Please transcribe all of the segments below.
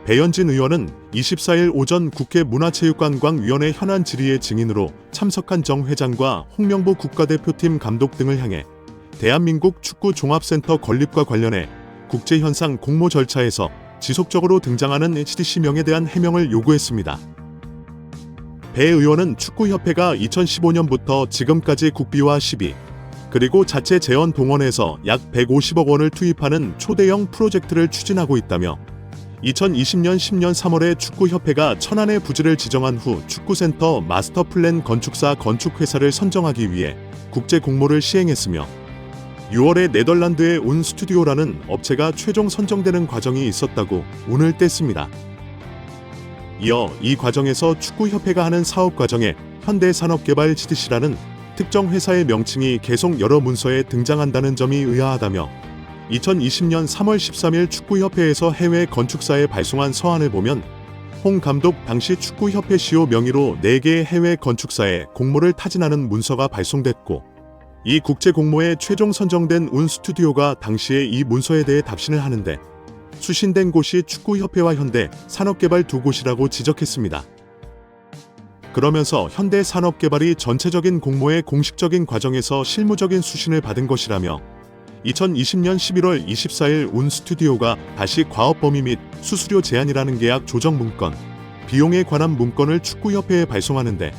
배현진 의원은 24일 오전 국회 문화체육관광위원회 현안 질의의 증인으로 참석한 정 회장과 홍명보 국가대표팀 감독 등을 향해 대한민국 축구 종합센터 건립과 관련해 국제현상 공모 절차에서 지속적으로 등장하는 HDC 명에 대한 해명을 요구했습니다. 배 의원은 축구협회가 2015년부터 지금까지 국비와 12, 그리고 자체 재원 동원해서 약 150억 원을 투입하는 초대형 프로젝트를 추진하고 있다며 2020년 10년 3월에 축구협회가 천안의 부지를 지정한 후 축구센터 마스터플랜 건축사 건축회사를 선정하기 위해 국제 공모를 시행했으며 6월에 네덜란드의 운 스튜디오라는 업체가 최종 선정되는 과정이 있었다고 운을 뗐습니다. 이어 이 과정에서 축구협회가 하는 사업 과정에 현대산업개발 HDC라는 특정 회사의 명칭이 계속 여러 문서에 등장한다는 점이 의아하다며 2020년 3월 13일 축구협회에서 해외 건축사에 발송한 서한을 보면 홍 감독 당시 축구협회 CEO 명의로 4개의 해외 건축사에 공모를 타진하는 문서가 발송됐고 이 국제 공모에 최종 선정된 운 스튜디오가 당시에 이 문서에 대해 답신을 하는데 수신된 곳이 축구협회와 현대 산업개발 두 곳이라고 지적했습니다. 그러면서 현대 산업개발이 전체적인 공모의 공식적인 과정에서 실무적인 수신을 받은 것이라며 2020년 11월 24일 운 스튜디오가 다시 과업 범위 및 수수료 제한이라는 계약 조정 문건, 비용에 관한 문건을 축구협회에 발송하는데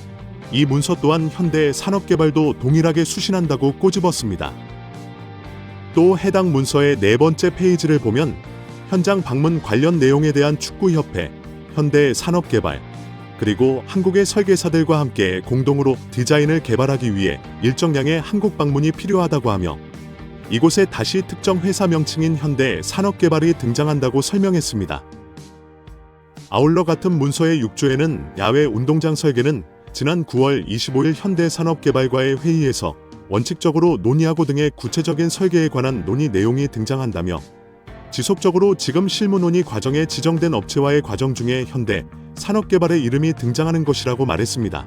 이 문서 또한 현대 산업개발도 동일하게 수신한다고 꼬집었습니다. 또 해당 문서의 4번째 페이지를 보면 현장 방문 관련 내용에 대한 축구협회, 현대 산업개발, 그리고 한국의 설계사들과 함께 공동으로 디자인을 개발하기 위해 일정량의 한국 방문이 필요하다고 하며 이곳에 다시 특정 회사 명칭인 현대 산업개발이 등장한다고 설명했습니다. 아울러 같은 문서의 6조에는 야외 운동장 설계는 지난 9월 25일 현대산업개발과의 회의에서 원칙적으로 논의하고 등의 구체적인 설계에 관한 논의 내용이 등장한다며 지속적으로 지금 실무 논의 과정에 지정된 업체와의 과정 중에 현대 산업개발의 이름이 등장하는 것이라고 말했습니다.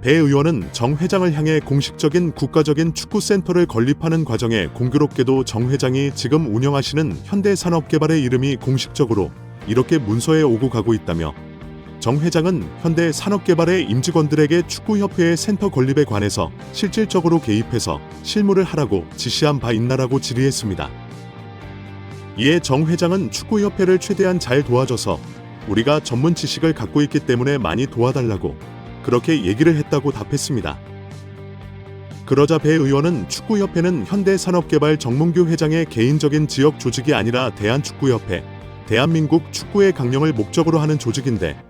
배 의원은 정 회장을 향해 공식적인 국가적인 축구센터를 건립하는 과정에 공교롭게도 정 회장이 지금 운영하시는 현대산업개발의 이름이 공식적으로 이렇게 문서에 오고 가고 있다며 정 회장은 현대산업개발의 임직원들에게 축구협회의 센터 건립에 관해서 실질적으로 개입해서 실무를 하라고 지시한 바 있나라고 질의했습니다. 이에 정 회장은 축구협회를 최대한 잘 도와줘서 우리가 전문 지식을 갖고 있기 때문에 많이 도와달라고 그렇게 얘기를 했다고 답했습니다. 그러자 배 의원은 축구협회는 현대산업개발 정문규 회장의 개인적인 지역 조직이 아니라 대한축구협회, 대한민국 축구의 강령을 목적으로 하는 조직인데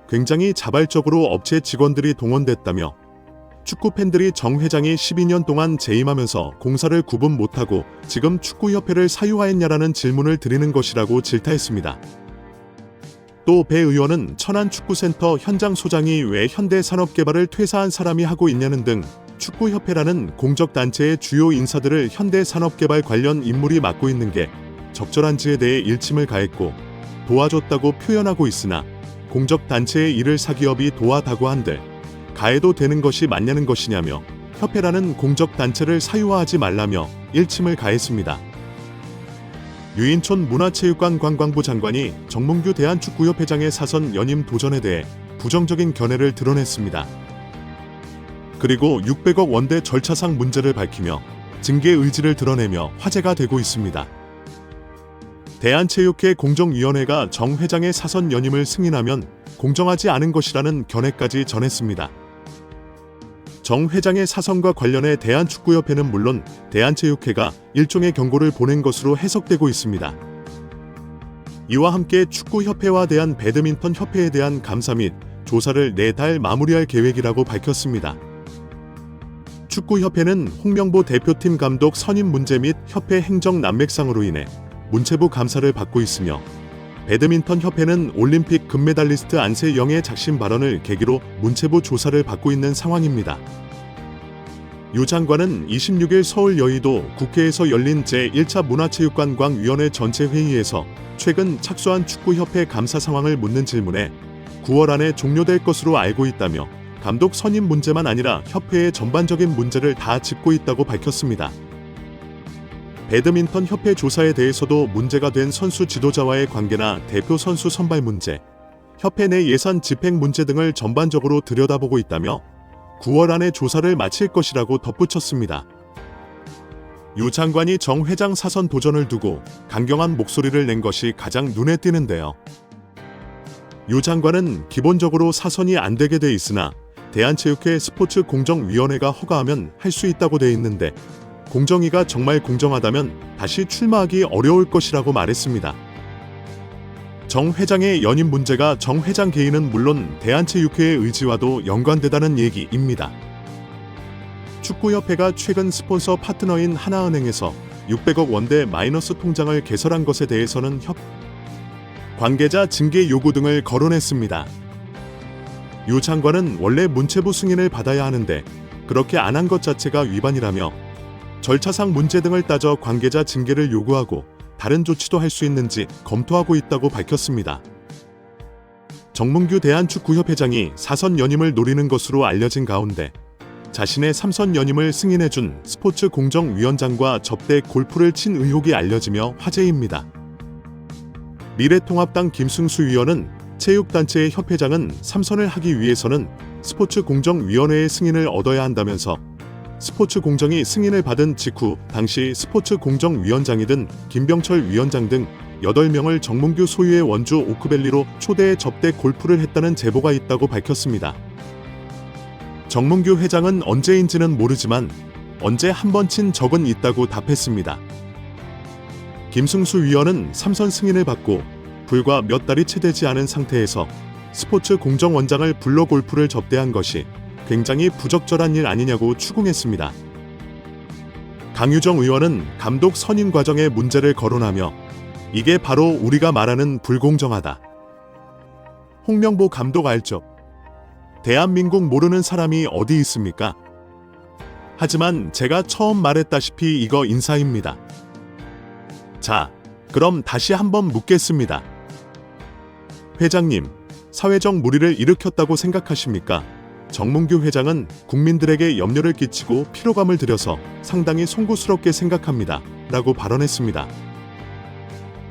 굉장히 자발적으로 업체 직원들이 동원됐다며 축구 팬들이 정 회장이 12년 동안 재임하면서 공사를 구분 못하고 지금 축구협회를 사유화했냐라는 질문을 드리는 것이라고 질타했습니다. 또 배 의원은 천안축구센터 현장 소장이 왜 현대산업개발을 퇴사한 사람이 하고 있냐는 등 축구협회라는 공적단체의 주요 인사들을 현대산업개발 관련 인물이 맡고 있는 게 적절한지에 대해 일침을 가했고 도와줬다고 표현하고 있으나 공적단체의 일을 사기업이 도와다고 한들 가해도 되는 것이 맞냐는 것이냐며 협회라는 공적단체를 사유화하지 말라며 일침을 가했습니다. 유인촌 문화체육관광부 장관이 정문규 대한축구협회장의 사선 연임 도전에 대해 부정적인 견해를 드러냈습니다. 그리고 600억 원대 절차상 문제를 밝히며 징계 의지를 드러내며 화제가 되고 있습니다. 대한체육회 공정위원회가 정 회장의 사선 연임을 승인하면 공정하지 않은 것이라는 견해까지 전했습니다. 정 회장의 사선과 관련해 대한축구협회는 물론 대한체육회가 일종의 경고를 보낸 것으로 해석되고 있습니다. 이와 함께 축구협회와 대한배드민턴협회에 대한 감사 및 조사를 4달 마무리할 계획이라고 밝혔습니다. 축구협회는 홍명보 대표팀 감독 선임 문제 및 협회 행정 난맥상으로 인해 문체부 감사를 받고 있으며 배드민턴협회는 올림픽 금메달리스트 안세영의 작심 발언을 계기로 문체부 조사를 받고 있는 상황입니다. 유 장관은 26일 서울 여의도 국회에서 열린 제1차 문화체육관광위원회 전체 회의에서 최근 착수한 축구협회 감사 상황을 묻는 질문에 9월 안에 종료될 것으로 알고 있다며 감독 선임 문제만 아니라 협회의 전반적인 문제를 다 짚고 있다고 밝혔습니다. 배드민턴 협회 조사에 대해서도 문제가 된 선수 지도자와의 관계나 대표 선수 선발 문제, 협회 내 예산 집행 문제 등을 전반적으로 들여다보고 있다며 9월 안에 조사를 마칠 것이라고 덧붙였습니다. 유 장관이 정 회장 사선 도전을 두고 강경한 목소리를 낸 것이 가장 눈에 띄는데요. 유 장관은 기본적으로 사선이 안 되게 돼 있으나 대한체육회 스포츠공정위원회가 허가하면 할 수 있다고 돼 있는데 공정위가 정말 공정하다면 다시 출마하기 어려울 것이라고 말했습니다. 정 회장의 연임 문제가 정 회장 개인은 물론 대한체육회의 의지와도 연관되다는 얘기입니다. 축구협회가 최근 스폰서 파트너인 하나은행에서 600억 원대 마이너스 통장을 개설한 것에 대해서는 관계자 징계 요구 등을 거론했습니다. 유 장관은 원래 문체부 승인을 받아야 하는데 그렇게 안 한 것 자체가 위반이라며 절차상 문제 등을 따져 관계자 징계를 요구하고 다른 조치도 할 수 있는지 검토하고 있다고 밝혔습니다. 정문규 대한축구협회장이 사선 연임을 노리는 것으로 알려진 가운데 자신의 3선 연임을 승인해준 스포츠공정위원장과 접대 골프를 친 의혹이 알려지며 화제입니다. 미래통합당 김승수 의원은 체육단체의 협회장은 3선을 하기 위해서는 스포츠공정위원회의 승인을 얻어야 한다면서 스포츠공정이 승인을 받은 직후 당시 스포츠공정위원장이든 김병철 위원장 등 8명을 정문규 소유의 원주 오크밸리로 초대해 접대 골프를 했다는 제보가 있다고 밝혔습니다. 정문규 회장은 언제인지는 모르지만 언제 한 번 친 적은 있다고 답했습니다. 김승수 위원은 3선 승인을 받고 불과 몇 달이 채 되지 않은 상태에서 스포츠공정원장을 불러 골프를 접대한 것이 굉장히 부적절한 일 아니냐고 추궁했습니다. 강유정 의원은 감독 선임 과정의 문제를 거론하며 이게 바로 우리가 말하는 불공정하다. 홍명보 감독 알죠? 대한민국 모르는 사람이 어디 있습니까? 하지만 제가 처음 말했다시피 이거 인사입니다. 자, 그럼 다시 한번 묻겠습니다. 회장님, 사회적 물의를 일으켰다고 생각하십니까? 정문규 회장은 국민들에게 염려를 끼치고 피로감을 들여서 상당히 송구스럽게 생각합니다. 라고 발언했습니다.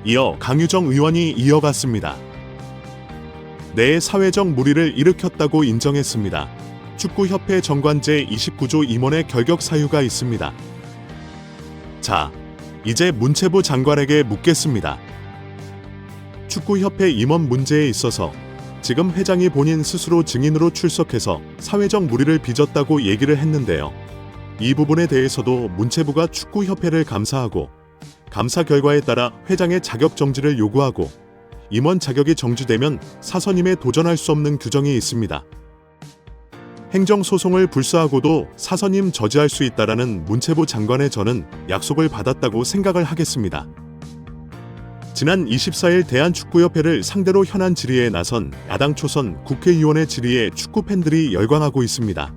이어 강유정 의원이 이어갔습니다. 내 사회적 물의를 일으켰다고 인정했습니다. 축구협회 정관 제29조 임원의 결격 사유가 있습니다. 자, 이제 문체부 장관에게 묻겠습니다. 축구협회 임원 문제에 있어서 지금 회장이 본인 스스로 증인으로 출석해서 사회적 물의를 빚었다고 얘기를 했는데요. 이 부분에 대해서도 문체부가 축구협회를 감사하고 감사 결과에 따라 회장의 자격 정지를 요구하고 임원 자격이 정지되면 사선임에 도전할 수 없는 규정이 있습니다. 행정소송을 불사하고도 사선임 저지할 수 있다라는 문체부 장관의 저는 약속을 받았다고 생각을 하겠습니다. 지난 24일 대한축구협회를 상대로 현안 질의에 나선 야당 초선 국회의원의 질의에 축구팬들이 열광하고 있습니다.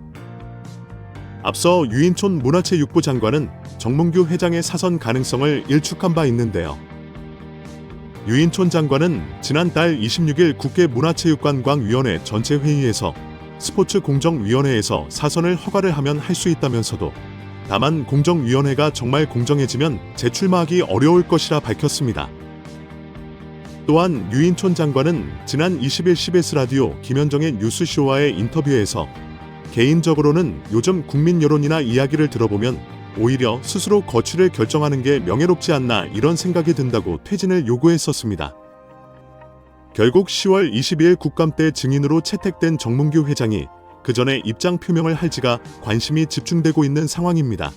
앞서 유인촌 문화체육부 장관은 정문규 회장의 사선 가능성을 일축한 바 있는데요. 유인촌 장관은 지난달 26일 국회 문화체육관광위원회 전체 회의에서 스포츠공정위원회에서 사선을 허가를 하면 할 수 있다면서도 다만 공정위원회가 정말 공정해지면 재출마하기 어려울 것이라 밝혔습니다. 또한 유인촌 장관은 지난 20일 CBS 라디오 김현정의 뉴스쇼와의 인터뷰에서 개인적으로는 요즘 국민 여론이나 이야기를 들어보면 오히려 스스로 거취를 결정하는 게 명예롭지 않나 이런 생각이 든다고 퇴진을 요구했었습니다. 결국 10월 22일 국감 때 증인으로 채택된 정문규 회장이 그 전에 입장 표명을 할지가 관심이 집중되고 있는 상황입니다.